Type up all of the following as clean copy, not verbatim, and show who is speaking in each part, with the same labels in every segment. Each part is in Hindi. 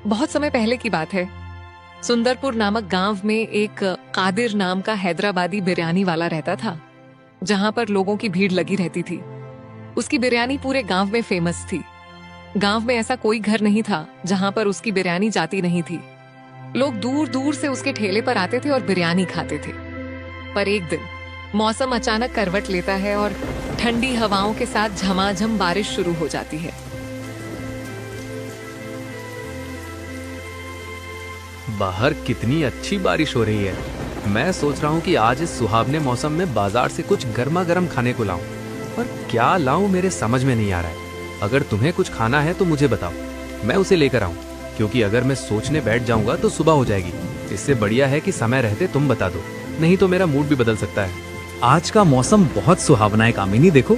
Speaker 1: बहुत समय पहले की बात है। सुंदरपुर नामक गांव में एक कादिर नाम का हैदराबादी बिरयानी वाला रहता था, जहां पर लोगों की भीड़ लगी रहती थी। उसकी बिरयानी पूरे गांव में फेमस थी। गांव में ऐसा कोई घर नहीं था जहां पर उसकी बिरयानी जाती नहीं थी। लोग दूर दूर से उसके ठेले पर आते थे और बिरयानी खाते थे। पर एक दिन मौसम अचानक करवट लेता है और ठंडी हवाओं के साथ झमाझम बारिश शुरू हो जाती है।
Speaker 2: बाहर कितनी अच्छी बारिश हो रही है। मैं सोच रहा हूँ कि आज इस सुहावने मौसम में बाजार से कुछ गर्मा गर्म खाने को लाऊं, पर क्या लाऊं मेरे समझ में नहीं आ रहा है। अगर तुम्हें कुछ खाना है तो मुझे बताओ, मैं उसे लेकर आऊं, क्योंकि अगर मैं सोचने बैठ जाऊंगा तो सुबह हो जाएगी। इससे बढ़िया है कि समय रहते तुम बता दो, नहीं तो मेरा मूड भी बदल सकता है।
Speaker 3: आज का मौसम बहुत सुहावना है कामिनी, देखो।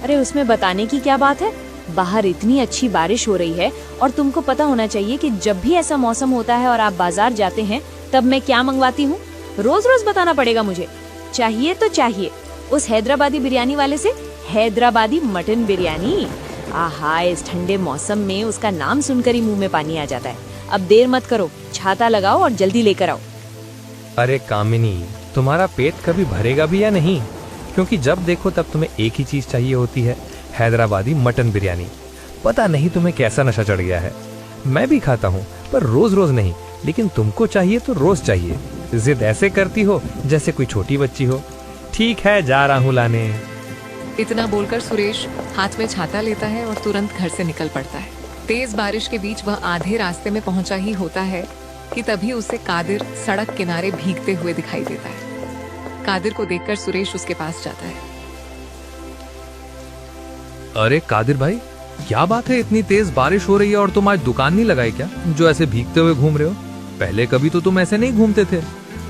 Speaker 4: अरे उसमें बताने की क्या बात है, बाहर इतनी अच्छी बारिश हो रही है और तुमको पता होना चाहिए कि जब भी ऐसा मौसम होता है और आप बाजार जाते हैं तब मैं क्या मंगवाती हूँ। रोज रोज बताना पड़ेगा मुझे। चाहिए तो चाहिए उस हैदराबादी बिरयानी वाले से हैदराबादी मटन बिरयानी। आहा, इस ठंडे मौसम में उसका नाम सुनकर ही मुंह में पानी आ जाता है। अब देर मत करो, छाता लगाओ और जल्दी लेकर आओ।
Speaker 5: अरे कामिनी, तुम्हारा पेट कभी भरेगा भी या नहीं? क्योंकि जब देखो तब तुम्हें एक ही चीज चाहिए होती है, हैदराबादी मटन बिरयानी। पता नहीं तुम्हें कैसा नशा चढ़ गया है। मैं भी खाता हूँ, पर रोज रोज नहीं, लेकिन तुमको चाहिए तो रोज चाहिए। जिद ऐसे करती हो जैसे कोई छोटी बच्ची हो। ठीक है, जा रहा हूँ लाने।
Speaker 1: इतना बोलकर सुरेश हाथ में छाता लेता है और तुरंत घर से निकल पड़ता है। तेज बारिश के बीच वह आधे रास्ते में पहुंचा ही होता है कि तभी उसे कादिर सड़क किनारे भीगते हुए दिखाई देता है। कादिर को देखकर सुरेश उसके पास जाता है।
Speaker 2: अरे कादिर भाई, क्या बात है, इतनी तेज बारिश हो रही है और तुम आज दुकान नहीं लगाई क्या, जो ऐसे भीगते हुए घूम रहे हो? पहले कभी तो तुम ऐसे नहीं घूमते थे।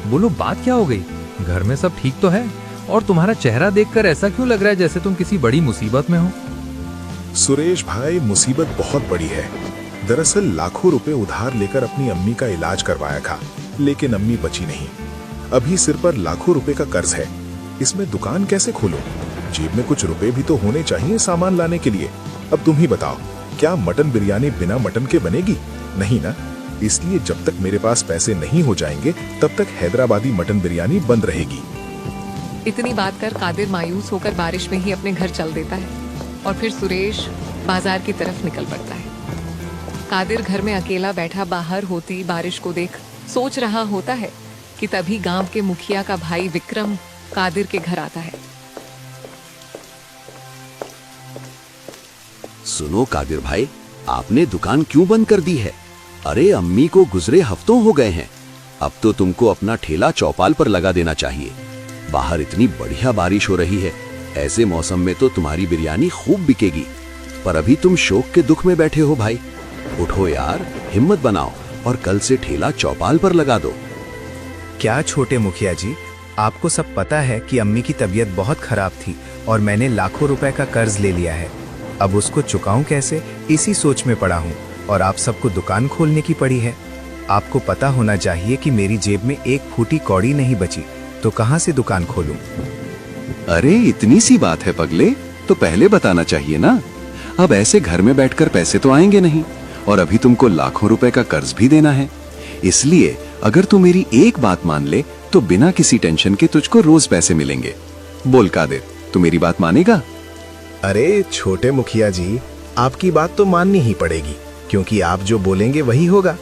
Speaker 2: बोलो, बात क्या हो गई? घर में सब ठीक तो है? और तुम्हारा चेहरा देखकर ऐसा क्यों लग रहा है जैसे तुम किसी बड़ी मुसीबत में हो?
Speaker 6: सुरेश भाई, मुसीबत बहुत बड़ी है। दरअसल लाखों रुपए उधार लेकर अपनी अम्मी का इलाज करवाया था, लेकिन अम्मी बची नहीं। अभी सिर पर लाखों रुपए का कर्ज है। इसमें दुकान कैसे खोलूं? जेब में कुछ रुपए भी तो होने चाहिए सामान लाने के लिए। अब तुम ही बताओ, क्या मटन बिरयानी बिना मटन के बनेगी? नहीं ना। इसलिए जब तक मेरे पास पैसे नहीं हो जाएंगे तब तक हैदराबादी मटन बिरयानी बंद रहेगी।
Speaker 1: इतनी बात कर कादिर मायूस होकर बारिश में ही अपने घर चल देता है और फिर सुरेश बाजार की तरफ निकल पड़ता है। कादिर घर में अकेला बैठा बाहर होती बारिश को देख सोच रहा होता है कि तभी गांव के मुखिया का भाई विक्रम कादिर के घर आता है।
Speaker 7: सुनो कादिर भाई, आपने दुकान क्यों बंद कर दी है? अरे अम्मी को गुजरे हफ्तों हो गए हैं। अब तो तुमको अपना ठेला चौपाल पर लगा देना चाहिए। बाहर इतनी बढ़िया बारिश हो रही है, ऐसे मौसम में तो तुम्हारी बिरयानी खूब बिकेगी। पर अभी तुम शौक के दुख में बैठे हो भाई। उठो यार, हिम्मत बनाओ और कल से ठेला चौपाल पर लगा दो।
Speaker 8: क्या छोटे मुखिया जी, आपको सब पता है कि अम्मी की तबीयत बहुत खराब थी और मैंने लाखों रुपए का कर्ज ले लिया है। अब उसको चुकाऊं कैसे, इसी सोच में पड़ा हूँ और आप सबको दुकान खोलने की पड़ी है। आपको पता होना चाहिए कि मेरी जेब में एक फूटी कौड़ी नहीं बची, तो कहाँ से दुकान खोलूं?
Speaker 7: अरे इतनी सी बात है पगले, तो पहले बताना चाहिए ना। अब ऐसे घर में बैठकर पैसे तो आएंगे नहीं, और अभी तुमको लाखों रुपए का कर्ज भी देना है। इसलिए अगर तू मेरी एक बात मान ले तो बिना किसी टेंशन के तुझको रोज पैसे मिलेंगे। बोल कादिर, तू मेरी बात मानेगा?
Speaker 8: अरे छोटे मुखिया जी, आपकी बात तो माननी ही पड़ेगी, क्योंकि आप जो बोलेंगे वही होगा।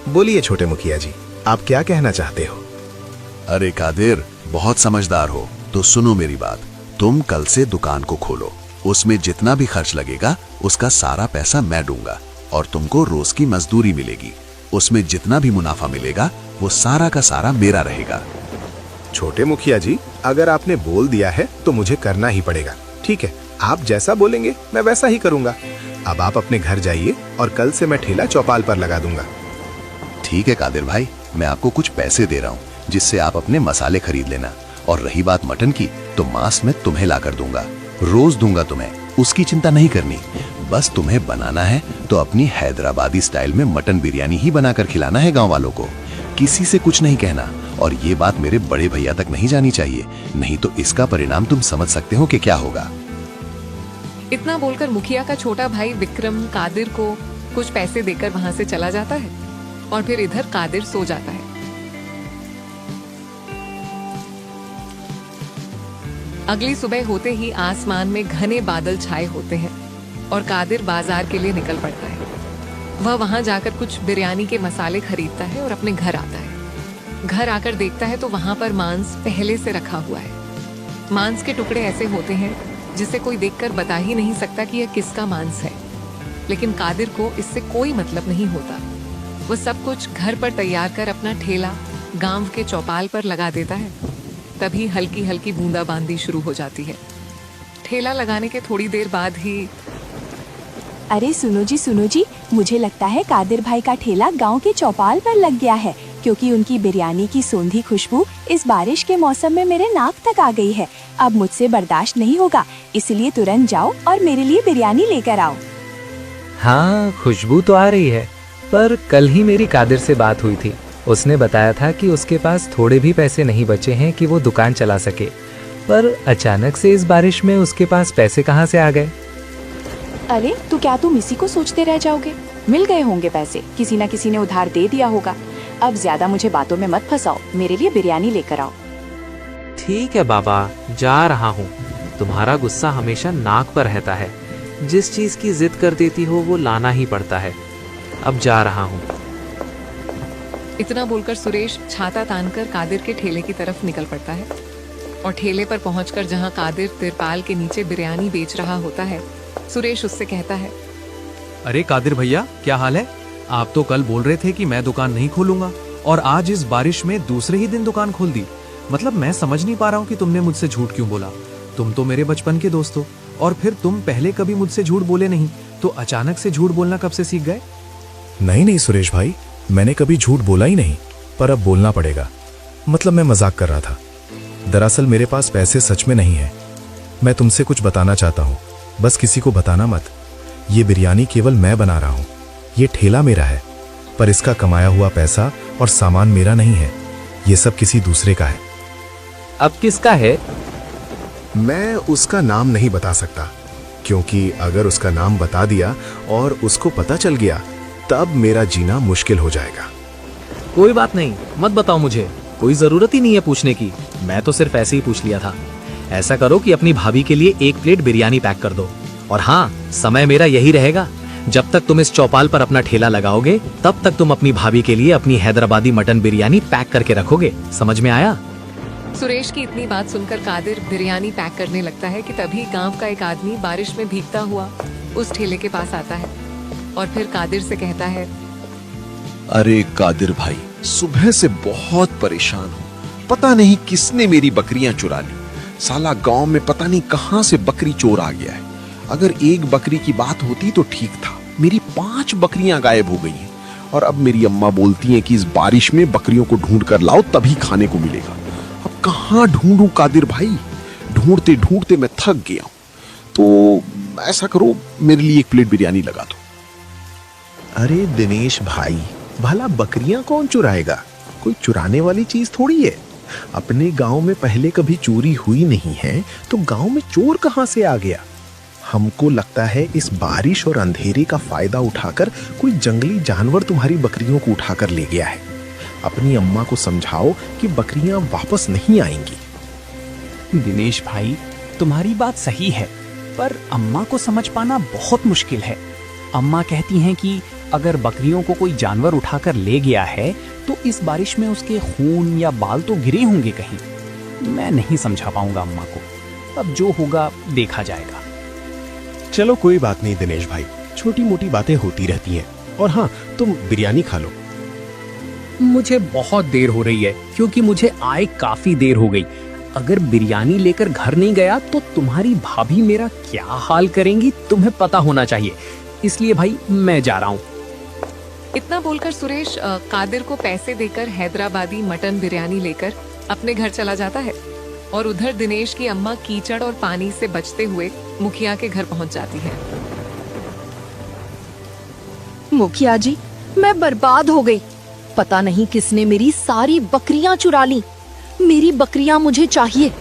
Speaker 8: बोलिए छोटे मुखिया जी, आप क्या कहना चाहते हो?
Speaker 7: अरे कादिर, बहुत समझदार हो, तो सुनो मेरी बात। तुम कल से दुकान को खोलो। उसमें जितना भी खर्च लगेगा उसका सारा पैसा मैं दूंगा और तुमको रोज की मजदूरी मिलेगी। उसमें जितना भी मुनाफा मिलेगा वो सारा का सारा मेरा रहेगा।
Speaker 8: छोटे मुखिया जी, अगर आपने बोल दिया है तो मुझे करना ही पड़ेगा। ठीक है, आप जैसा बोलेंगे मैं वैसा ही करूंगा। अब आप अपने घर जाइए और कल से मैं ठेला चौपाल पर लगा दूंगा।
Speaker 7: ठीक है कादिर भाई, मैं आपको कुछ पैसे दे रहा हूँ जिससे आप अपने मसाले खरीद लेना। और रही बात मटन की, तो मांस मैं तुम्हें ला कर दूंगा, रोज दूंगा तुम्हें, उसकी चिंता नहीं करनी। बस तुम्हें बनाना है तो अपनी हैदराबादी स्टाइल में मटन बिरयानी ही बनाकर खिलाना है गांव वालों को। किसी से कुछ नहीं कहना, और ये बात मेरे बड़े भैया तक नहीं जानी चाहिए, नहीं तो इसका परिणाम तुम समझ सकते हो कि क्या होगा।
Speaker 1: इतना बोलकर मुखिया का छोटा भाई विक्रम कादिर को कुछ पैसे देकर वहां से चला जाता है और फिर इधर कादिर सो जाता है। अगली सुबह होते ही आसमान में घने बादल छाए होते हैं और कादिर बाजार के लिए निकल पड़ता है। वह वहां जाकर कुछ बिरयानी के मसाले खरीदता है और अपने घर आता है। घर आकर देखता है तो वहां पर मांस पहले से रखा हुआ है। मांस के टुकड़े ऐसे होते हैं जिसे कोई देखकर बता ही नहीं सकता कि यह किसका मांस है, लेकिन कादिर को इससे कोई मतलब नहीं होता। वह सब कुछ घर पर तैयार कर अपना ठेला गांव के चौपाल पर लगा देता है। तभी हल्की हल्की बूंदाबांदी शुरू हो जाती है। ठेला लगाने के थोड़ी देर बाद ही
Speaker 9: अरे सुनो जी, मुझे लगता है कादिर भाई का ठेला गांव के चौपाल पर लग गया है, क्योंकि उनकी बिरयानी की सोंधी खुशबू इस बारिश के मौसम में मेरे नाक तक आ गई है। अब मुझसे बर्दाश्त नहीं होगा, इसलिए तुरंत जाओ और मेरे लिए बिरयानी लेकर आओ।
Speaker 5: हाँ, खुशबू तो आ रही है, पर कल ही मेरी कादिर से बात हुई थी। उसने बताया था कि उसके पास थोड़े भी पैसे नहीं बचे हैं कि वो दुकान चला सके, पर अचानक से इस बारिश में उसके पास पैसे कहाँ से आ गए?
Speaker 9: अरे तो क्या तुम इसी को सोचते रह जाओगे? मिल गए होंगे पैसे, किसी न किसी ने उधार दे दिया होगा। अब ज्यादा मुझे बातों में मत फंसाओ, मेरे लिए बिरयानी लेकर आओ।
Speaker 2: ठीक है बाबा, जा रहा हूँ। तुम्हारा गुस्सा हमेशा नाक पर रहता है। जिस चीज की जिद कर देती हो वो लाना ही पड़ता है। अब जा रहा हूँ।
Speaker 1: इतना बोलकर सुरेश छाता तानकर कादिर के ठेले की तरफ निकल पड़ता है और ठेले पर पहुंचकर जहां कादिर तिरपाल के नीचे बिरयानी बेच रहा होता है, सुरेश उससे कहता है,
Speaker 3: अरे कादिर भैया, क्या हाल है? आप तो कल बोल रहे थे कि मैं दुकान नहीं खोलूंगा और आज इस बारिश में दूसरे ही दिन दुकान खोल दी। मतलब मैं समझ नहीं पा रहा हूँ कि तुमने मुझसे झूठ क्यों बोला। तुम तो मेरे बचपन के दोस्त हो और फिर तुम पहले कभी मुझसे झूठ बोले नहीं, तो अचानक से झूठ बोलना कब से सीख गए?
Speaker 6: नहीं सुरेश भाई, मैंने कभी झूठ बोला ही नहीं, पर अब बोलना पड़ेगा। मतलब मैं मजाक कर रहा था। दरअसल मेरे पास पैसे सच में नहीं है। मैं तुमसे कुछ बताना चाहता हूँ, बस किसी को बताना मत। ये बिरयानी केवल मैं बना रहा हूँ। ये ठेला मेरा है, पर इसका कमाया हुआ पैसा और सामान मेरा नहीं है। ये सब किसी दूसरे का है।
Speaker 3: अब किसका है?
Speaker 6: मैं उसका नाम नहीं बता सकता, क्योंकि अगर उसका नाम बता दिया और उसको पता चल गया तब मेरा जीना मुश्किल हो जाएगा।
Speaker 3: कोई बात नहीं, मत बताओ मुझे। कोई जरूरत ही नहीं है पूछने की। मैं तो सिर्फ ऐसे ही पूछ लिया था। ऐसा करो कि अपनी भाभी के लिए 1 प्लेट बिरयानी पैक कर दो। और हाँ, समय मेरा यही रहेगा। जब तक तुम इस चौपाल पर अपना ठेला लगाओगे तब तक तुम अपनी भाभी के लिए अपनी हैदराबादी मटन बिरयानी पैक करके रखोगे। समझ में आया?
Speaker 1: सुरेश की इतनी बात सुनकर कादिर बिरयानी पैक करने लगता है कि तभी गांव का एक आदमी बारिश में भीगता हुआ उस ठेले के पास आता है और फिर कादिर से कहता है,
Speaker 10: अरे कादिर भाई, सुबह से बहुत परेशान हूँ। पता नहीं किसने मेरी बकरियां चुरा ली। साला गांव में पता नहीं कहां से बकरी चोर आ गया है। अगर एक बकरी की बात होती तो ठीक था, मेरी 5 बकरियां गायब हो गई हैं। और अब मेरी अम्मा बोलती हैं कि इस बारिश में बकरियों को ढूंढ कर लाओ तभी खाने को मिलेगा। अब कहाँ ढूंढूं कादिर भाई? ढूंढते ढूंढते मैं थक गया हूं। तो ऐसा करो, मेरे लिए 1 प्लेट बिरयानी लगा दो।
Speaker 11: अरे दिनेश भाई, भला बकरियां कौन चुराएगा? कोई चुराने वाली चीज थोड़ी है। अपने गांव में पहले कभी चोरी हुई नहीं है, तो गांव में चोर कहां से आ गया? हमको लगता है इस बारिश और अंधेरे का फायदा उठाकर कोई जंगली जानवर तुम्हारी बकरियों को उठाकर ले गया है। अपनी अम्मा को समझाओ कि बकरियां वापस नहीं आएंगी।
Speaker 12: दिनेश भाई, तुम्हारी बात सही है, पर अम्मा को समझ पाना बहुत मुश्किल है। अम्मा कहती हैं कि अगर बकरियों को कोई जानवर उठाकर ले गया है तो इस बारिश में उसके खून या बाल तो गिरे होंगे कहीं। मैं नहीं समझा पाऊंगा अम्मा को। अब जो होगा देखा जाएगा।
Speaker 11: चलो कोई बात नहीं दिनेश भाई, छोटी मोटी बातें होती रहती हैं। और हाँ, तुम बिरयानी खा लो।
Speaker 3: मुझे बहुत देर हो रही है, क्योंकि मुझे आए काफी देर हो गई। अगर बिरयानी लेकर घर नहीं गया तो तुम्हारी भाभी मेरा क्या हाल करेंगी तुम्हें पता होना चाहिए। इसलिए भाई मैं जा रहा हूँ।
Speaker 1: इतना बोलकर सुरेश कादिर को पैसे देकर हैदराबादी मटन बिरयानी लेकर अपने घर चला जाता है और उधर दिनेश की अम्मा कीचड़ और पानी से बचते हुए मुखिया के घर पहुंच जाती है।
Speaker 13: मुखिया जी, मैं बर्बाद हो गई। पता नहीं किसने मेरी सारी बकरियां चुरा ली। मेरी बकरियां मुझे चाहिए।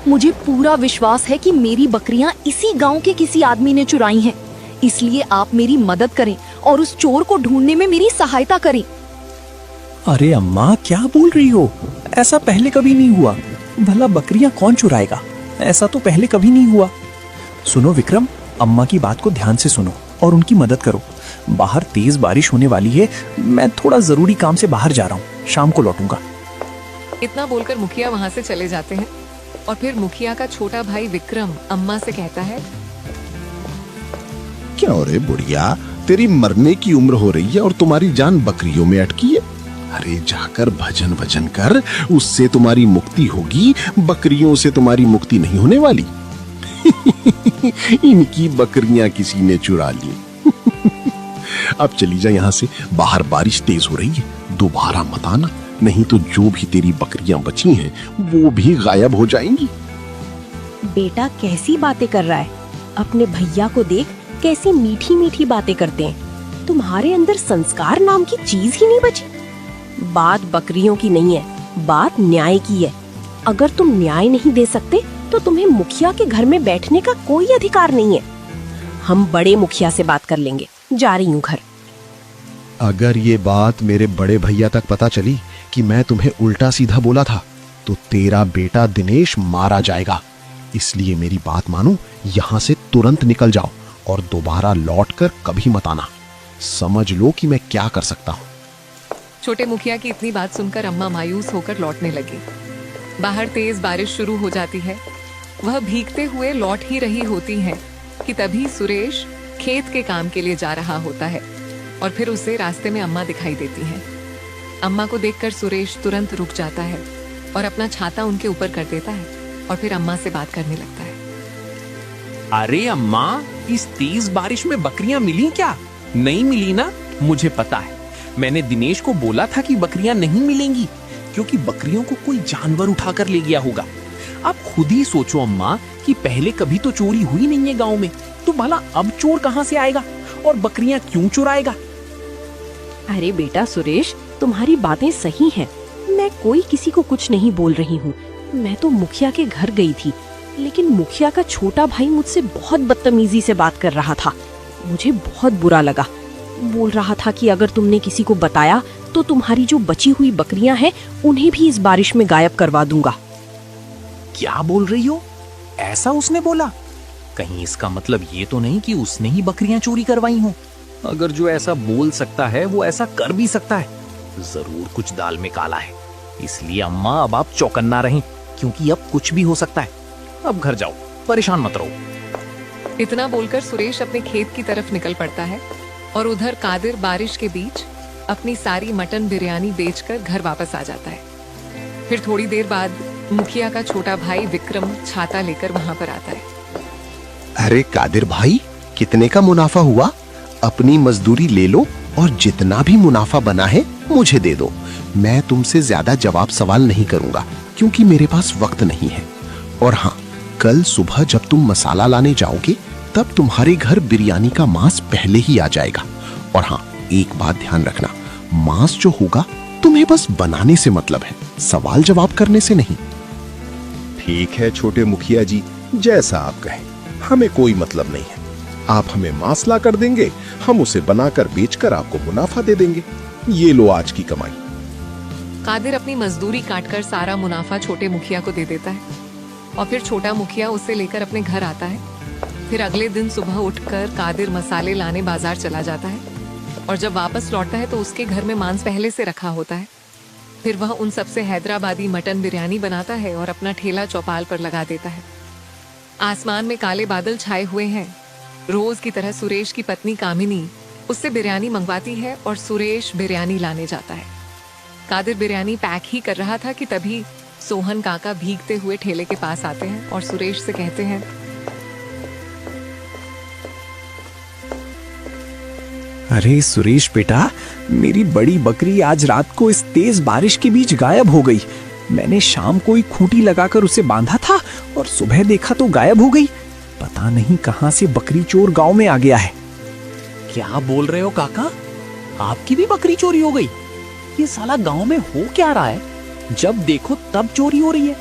Speaker 13: मुझे पूरा विश्वास है कि मेरी बकरियां इसी गांव के किसी आदमी ने चुराई हैं। इसलिए आप मेरी मदद करें और उस चोर को ढूंढने में मेरी सहायता करें।
Speaker 12: अरे अम्मा, क्या बोल रही हो? ऐसा पहले कभी नहीं हुआ। भला बकरियां कौन चुराएगा? ऐसा तो पहले कभी नहीं हुआ। सुनो विक्रम, अम्मा की बात को ध्यान से सुनो और उनकी मदद करो। बाहर तेज बारिश होने वाली है, मैं थोड़ा जरूरी काम से बाहर जा रहा हूँ, शाम को लौटूंगा।
Speaker 1: इतना बोलकर मुखिया वहाँ से चले जाते हैं और फिर मुखिया का छोटा भाई विक्रम अम्मा से कहता है,
Speaker 10: क्या रे बुढ़िया, तेरी मरने की उम्र हो रही है और तुम्हारी जान बकरियों में अटकी है। अरे जाकर भजन वजन कर, उससे तुम्हारी मुक्ति होगी, बकरियों से तुम्हारी मुक्ति नहीं होने वाली। इनकी बकरियां किसी ने चुरा ली। अब चली जा यहाँ से, बाहर बारिश तेज हो रही है, दोबारा मत आना, नहीं तो जो भी तेरी बकरियां बची हैं वो भी गायब हो जाएंगी।
Speaker 14: बेटा कैसी बातें कर रहा है? अपने भैया को देख, कैसी मीठी मीठी बातें करते हैं। तुम्हारे अंदर संस्कार नाम की चीज ही नहीं बची। बात बकरियों की नहीं है, बात न्याय की है। अगर तुम न्याय नहीं दे सकते तो तुम्हें मुखिया के घर में बैठने का कोई अधिकार नहीं है। हम बड़े मुखिया से बात कर लेंगे, जा रही हूँ घर।
Speaker 10: अगर ये बात मेरे बड़े भैया तक पता चली कि मैं तुम्हें उल्टा सीधा बोला था तो तेरा बेटा दिनेश मारा जाएगा। इसलिए मेरी बात मानो, यहाँ से तुरंत निकल जाओ और दोबारा लौटकर कभी मत आना। समझ लो कि मैं क्या कर सकता हूँ।
Speaker 1: छोटे मुखिया की इतनी बात सुनकर अम्मा मायूस होकर लौटने लगी। बाहर तेज बारिश शुरू हो जाती है। वह भीगते हुए लौट ही रही होती हैं कि तभी सुरेश खेत के काम के लिए जा रहा होता है और फिर उसे रास्ते में अम्मा दिखाई देती हैं। अम्मा को देखकर सुरेश तुरंत रुक जाता है और अपना छाता उनके ऊपर कर देता है और फिर अम्मा से बात करने लगता है।
Speaker 15: अरे अम्मा, इस तेज बारिश में बकरियां मिली क्या? नहीं मिली ना? मुझे पता है, मैंने दिनेश को बोला था कि बकरियां नहीं मिलेंगी क्योंकि बकरियों को कोई जानवर उठाकर ले गया होगा। आप खुद ही सोचो अम्मा कि पहले कभी तो चोरी हुई नहीं है गांव में, तो भला अब चोर कहां से आएगा और बकरियां क्यों चुराएगा?
Speaker 14: अरे बेटा सुरेश, तुम्हारी बातें सही हैं। मैं कोई किसी को कुछ नहीं बोल रही हूँ। मैं तो मुखिया के घर गई थी, लेकिन मुखिया का छोटा भाई मुझसे बहुत बदतमीजी से बात कर रहा था। मुझे बहुत बुरा लगा। बोल रहा था कि अगर तुमने किसी को बताया तो तुम्हारी जो बची हुई बकरियां हैं उन्हें भी इस बारिश में गायब करवा दूंगा।
Speaker 12: क्या बोल रही हो? ऐसा उसने बोला? कहीं इसका मतलब ये तो नहीं कि उसने ही बकरियां चोरी करवाई हों? अगर जो ऐसा बोल सकता है वो ऐसा कर भी सकता है। जरूर कुछ दाल में काला है। इसलिए अम्मा, अब आप चौकन्ना रहें, क्योंकि अब कुछ भी हो सकता है। अब घर जाओ, परेशान मत रहो।
Speaker 1: इतना बोलकर सुरेश अपने खेत की तरफ निकल पड़ता है और उधर कादिर बारिश के बीच अपनी सारी मटन बिरयानी बेचकर घर वापस आ जाता है। फिर थोड़ी देर बाद मुखिया का छोटा भाई विक्रम छाता लेकर वहां पर आता है।
Speaker 11: अरे कादिर भाई, कितने का मुनाफा हुआ? अपनी मजदूरी ले लो और जितना भी मुनाफा बना है मुझे दे दो। मैं तुमसे ज्यादा जवाब सवाल नहीं करूंगा क्योंकि मेरे पास वक्त नहीं है। और हाँ, कल सुबह जब तुम मसाला लाने जाओगे तब तुम्हारे घर बिरयानी का मांस पहले ही आ जाएगा। और हाँ, एक बात ध्यान रखना, मांस जो होगा तुम्हें बस बनाने से मतलब है, सवाल जवाब करने से नहीं।
Speaker 6: ठीक है छोटे मुखिया जी, जैसा आप कहें, हमें कोई मतलब नहीं है। आप हमें मांस ला कर देंगे, हम उसे बनाकर बेचकर आपको मुनाफा दे देंगे। ये लो आज की कमाई।
Speaker 1: कादिर अपनी मजदूरी काटकर सारा मुनाफा छोटे मुखिया को दे देता है और फिर छोटा मुखिया उसे लेकर अपने घर आता है। फिर अगले दिन सुबह उठकर कादिर मसाले लाने बाजार चला जाता है और जब वापस लौटता है तो उसके घर में मांस पहले से रखा होता है। फिर वह उन सबसे हैदराबादी मटन बिरयानी बनाता है और अपना ठेला चौपाल पर लगा देता है। आसमान में काले बादल छाए हुए हैं। रोज की तरह सुरेश की पत्नी कामिनी उससे बिरयानी मंगवाती है और सुरेश बिरयानी लाने जाता है। कादिर बिरयानी पैक ही कर रहा था कि तभी सोहन काका भीगते हुए ठेले के पास आते हैं और सुरेश से कहते हैं,
Speaker 12: अरे सुरेश बेटा, मेरी बड़ी बकरी आज रात को इस तेज बारिश के बीच गायब हो गई। मैंने शाम को ही खूंटी लगाकर उसे बांधा था और सुबह देखा तो गायब हो गई। पता नहीं कहां से बकरी चोर गांव में आ गया है।
Speaker 15: क्या बोल रहे हो काका? आपकी भी बकरी चोरी हो गई? ये साला गांव में हो क्या रहा है? जब देखो तब चोरी हो रही है।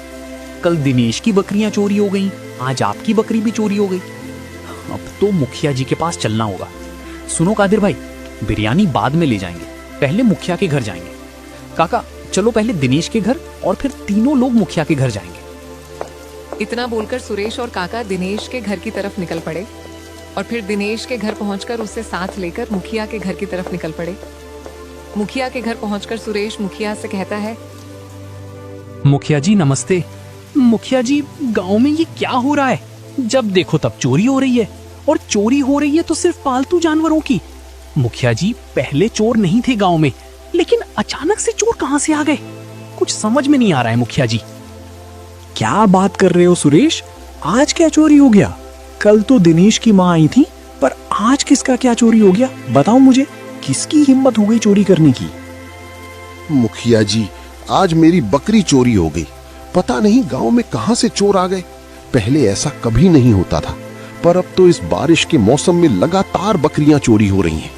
Speaker 15: कल दिनेश की बकरियां चोरी हो गई, आज आपकी बकरी भी चोरी हो गई। अब तो मुखिया जी के पास चलना होगा। सुनो कादिर भाई,
Speaker 12: बिरयानी बाद में ले जाएंगे, पहले मुखिया के घर जाएंगे। काका चलो पहले दिनेश के घर और फिर तीनों लोग मुखिया के घर जाएंगे।
Speaker 1: इतना बोलकर सुरेश और काका दिनेश के घर की तरफ निकल पड़े और फिर दिनेश के घर पहुंचकर उसे साथ लेकर मुखिया के घर की तरफ निकल पड़े। मुखिया के घर पहुंचकर सुरेश मुखिया से कहता है,
Speaker 12: मुखिया जी नमस्ते। मुखिया जी गांव में ये क्या हो रहा है? जब देखो तब चोरी हो रही है, और चोरी हो रही है तो सिर्फ पालतू जानवरों की। मुखिया जी पहले चोर नहीं थे गांव में, लेकिन अचानक से चोर कहां से आ गए? कुछ समझ में नहीं आ रहा है मुखिया जी।
Speaker 16: क्या बात कर रहे हो सुरेश? आज क्या चोरी हो गया? कल तो दिनेश की माँ आई थी, पर आज किसका क्या चोरी हो गया? बताओ मुझे, किसकी हिम्मत हो गई चोरी करने की?
Speaker 10: मुखिया जी, आज मेरी बकरी चोरी हो गई। पता नहीं गांव में कहां से चोर आ गए। पहले ऐसा कभी नहीं होता था, पर अब तो इस बारिश के मौसम में लगातार बकरियां चोरी हो रही हैं।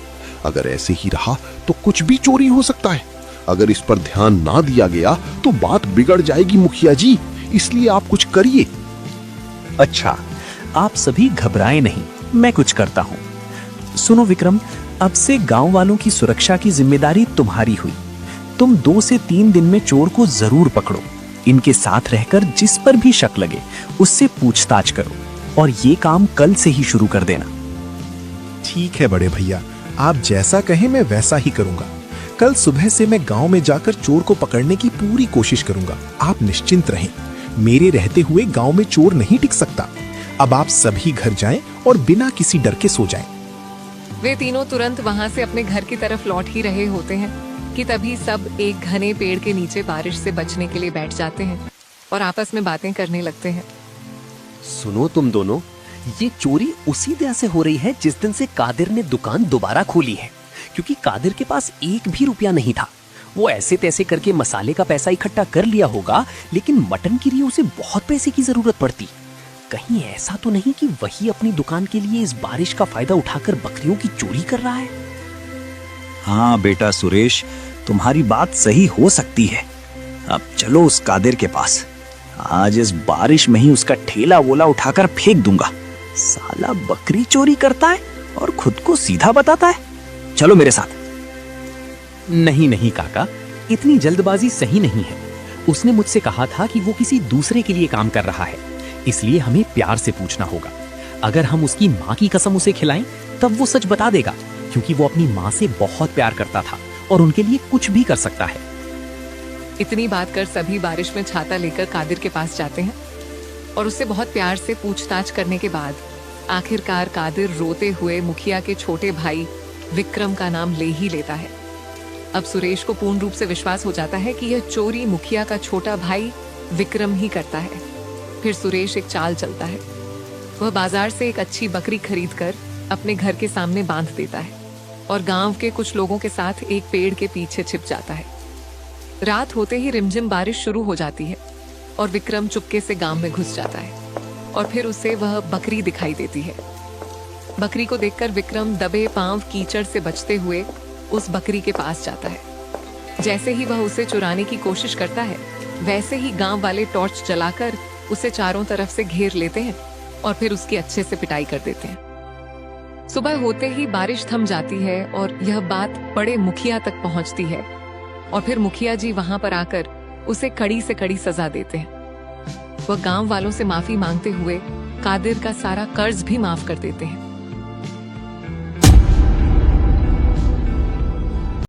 Speaker 10: अगर ऐसे ही रहा तो कुछ भी चोरी हो सकता है। अगर इस पर ध्यान ना दिया गया तो बात बिगड़ जाएगी मुखिया जी, इसलिए आप कुछ करिए।
Speaker 12: अच्छा, आप सभी घबराए नहीं, मैं कुछ करता हूँ। सुनो विक्रम, अब से गांव वालों की सुरक्षा की जिम्मेदारी तुम्हारी हुई। तुम 2 से 3 दिन में चोर को जरूर पकड़ो। इनके साथ रहकर जिस पर भी शक लगे उससे पूछताछ करो, और ये काम कल से ही शुरू कर देना।
Speaker 6: ठीक है बड़े भैया, आप जैसा कहें मैं वैसा ही करूंगा। कल सुबह से मैं गांव में जाकर चोर को पकड़ने की पूरी कोशिश करूंगा। आप निश्चिंत रहें, मेरे रहते हुए गांव में चोर नहीं टिक सकता। अब आप सभी घर जाएं और बिना किसी डर के सो जाएं।
Speaker 1: वे तीनों तुरंत वहां से अपने घर की तरफ लौट ही रहे होते हैं कि तभी सब एक घने पेड़ के नीचे बारिश से बचने के लिए बैठ जाते हैं और आपस में बातें करने लगते हैं।
Speaker 17: सुनो तुम दोनों, ये चोरी उसी दिन से हो रही है जिस दिन से कादिर ने दुकान दोबारा खोली है, क्योंकि कादिर के पास 1 भी रुपया नहीं था। वो ऐसे तैसे करके मसाले का पैसा इकट्ठा कर लिया होगा, लेकिन मटन के लिए उसे बहुत पैसे की जरूरत पड़ती। कहीं ऐसा तो नहीं कि वही अपनी दुकान के लिए इस बारिश का फायदा उठाकर बकरियों की चोरी कर रहा है?
Speaker 16: हाँ बेटा सुरेश, तुम्हारी बात सही हो सकती है। अब चलो उस कादिर के पास, आज इस बारिश में ही उसका ठेला वोला उठाकर फेंक दूंगा। साला बकरी चोरी करता है और खुद को सीधा बताता है। चलो मेरे साथ।
Speaker 12: नहीं नहीं काका, इतनी जल्दबाजी सही नहीं है। उसने मुझसे कहा था कि वो किसी दूसरे के लिए काम कर रहा है, इसलिए हमें प्यार से पूछना होगा। अगर हम उसकी माँ की कसम उसे खिलाएं तब वो सच बता देगा, क्योंकि वो अपनी माँ से बहुत प्यार करता था और उनके लिए कुछ भी कर सकता है।
Speaker 1: इतनी बात कर सभी बारिश में छाता लेकर कादिर के पास जाते हैं और उससे बहुत प्यार से पूछताछ करने के बाद आखिरकार कादिर रोते हुए मुखिया के छोटे भाई विक्रम का नाम ले ही लेता है। अब सुरेश को पूर्ण रूप से विश्वास हो जाता है कि यह चोरी मुखिया का छोटा भाई विक्रम ही करता है। फिर सुरेश एक चाल चलता है। वह बाजार से एक अच्छी बकरी खरीदकर अपने घर के सामने बांध देता है और गांव के कुछ लोगों के साथ एक पेड़ के पीछे छिप जाता है। रात होते ही रिमझिम बारिश शुरू हो जाती है और विक्रम चुपके से गांव में घुस जाता है और फिर उसे वह बकरी दिखाई देती है। बकरी को देखकर विक्रम दबे पांव कीचड़ से बचते हुए उस बकरी के पास जाता है। जैसे ही वह उसे चुराने की कोशिश करता है, वैसे ही गांव वाले टॉर्च जलाकर उसे चारों तरफ से घेर लेते हैं और फिर उसकी अच्छे से पिटाई कर देते हैं। सुबह होते ही बारिश थम जाती है और यह बात बड़े मुखिया तक पहुंचती है और फिर मुखिया जी वहां पर आकर उसे कड़ी से कड़ी सजा देते हैं। वह गांव वालों से माफी मांगते हुए कादिर का सारा कर्ज भी माफ कर देते हैं।